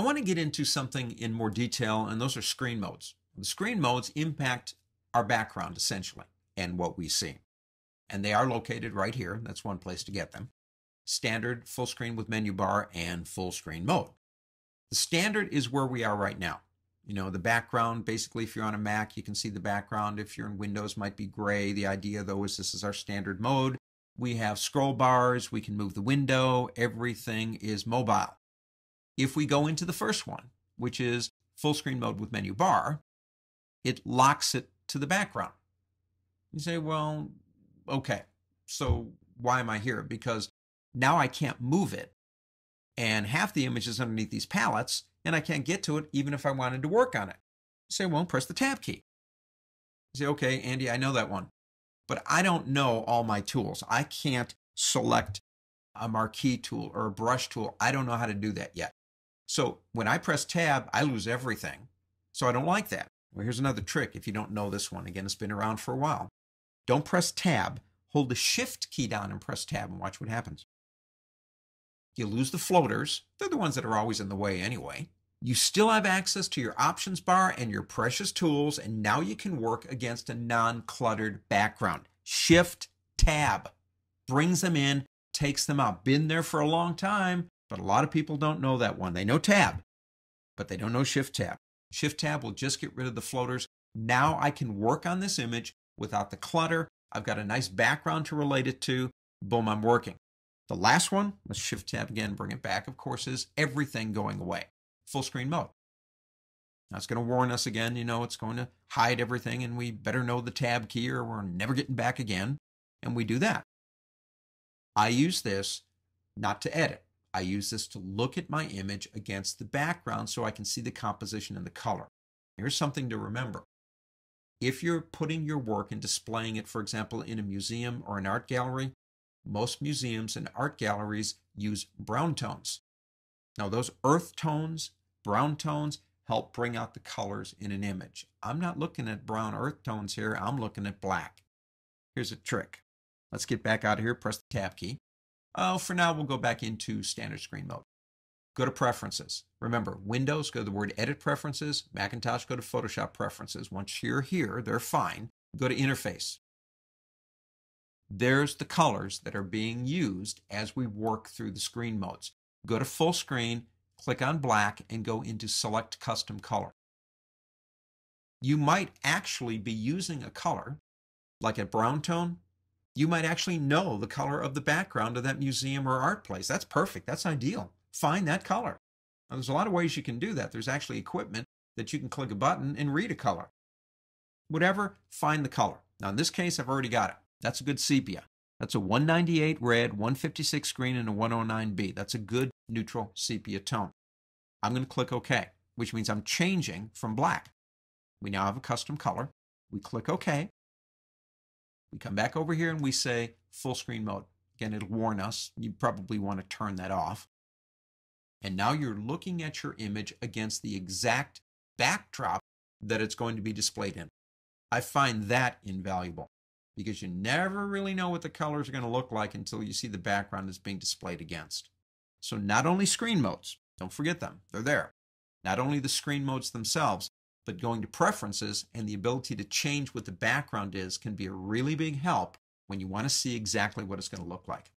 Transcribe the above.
I want to get into something in more detail, and those are screen modes. The screen modes impact our background essentially and what we see. And they are located right here. That's one place to get them. Standard, full screen with menu bar, and full screen mode. The standard is where we are right now. You know, the background, basically, if you're on a Mac, you can see the background. If you're in Windows, it might be gray. The idea, though, is this is our standard mode. We have scroll bars. We can move the window. Everything is mobile. If we go into the first one, which is full screen mode with menu bar, it locks it to the background. You say, well, okay, so why am I here? Because now I can't move it, and half the image is underneath these palettes, and I can't get to it even if I wanted to work on it. You say, well, press the tab key. You say, okay, Andy, I know that one, but I don't know all my tools. I can't select a marquee tool or a brush tool. I don't know how to do that yet. So when I press tab, I lose everything. So I don't like that. Well, here's another trick if you don't know this one. Again, it's been around for a while. Don't press tab. Hold the shift key down and press tab and watch what happens. You lose the floaters. They're the ones that are always in the way anyway. You still have access to your options bar and your precious tools, and now you can work against a non-cluttered background. Shift tab brings them in, takes them out. Been there for a long time, but a lot of people don't know that one. They know tab, but they don't know shift tab. Shift tab will just get rid of the floaters. Now I can work on this image without the clutter. I've got a nice background to relate it to. Boom, I'm working. The last one, let's shift tab again, bring it back, of course, is everything going away. Full screen mode. Now it's going to warn us again, you know, it's going to hide everything, and we better know the tab key or we're never getting back again. And we do that. I use this not to edit. I use this to look at my image against the background so I can see the composition and the color. Here's something to remember. If you're putting your work and displaying it, for example, in a museum or an art gallery, most museums and art galleries use brown tones. Now, those earth tones, brown tones, help bring out the colors in an image. I'm not looking at brown earth tones here. I'm looking at black. Here's a trick. Let's get back out of here. Press the tab key. Oh, for now, we'll go back into standard screen mode. Go to Preferences. Remember, Windows, go to the word Edit Preferences. Macintosh, go to Photoshop Preferences. Once you're here, they're fine. Go to Interface. There's the colors that are being used as we work through the screen modes. Go to Full Screen, click on Black, and go into Select Custom Color. You might actually be using a color, like a brown tone. You might actually know the color of the background of that museum or art place. That's perfect. That's ideal. Find that color. Now, there's a lot of ways you can do that. There's actually equipment that you can click a button and read a color. Whatever, find the color. Now, in this case, I've already got it. That's a good sepia. That's a 198 red, 156 green, and a 109B. That's a good neutral sepia tone. I'm going to click OK, which means I'm changing from black. We now have a custom color. We click OK. We come back over here and we say full screen mode. Again, it'll warn us. You probably want to turn that off. And now you're looking at your image against the exact backdrop that it's going to be displayed in. I find that invaluable because you never really know what the colors are going to look like until you see the background is being displayed against. So not only screen modes, don't forget them, they're there. Not only the screen modes themselves, but going to Preferences and the ability to change what the background is can be a really big help when you want to see exactly what it's going to look like.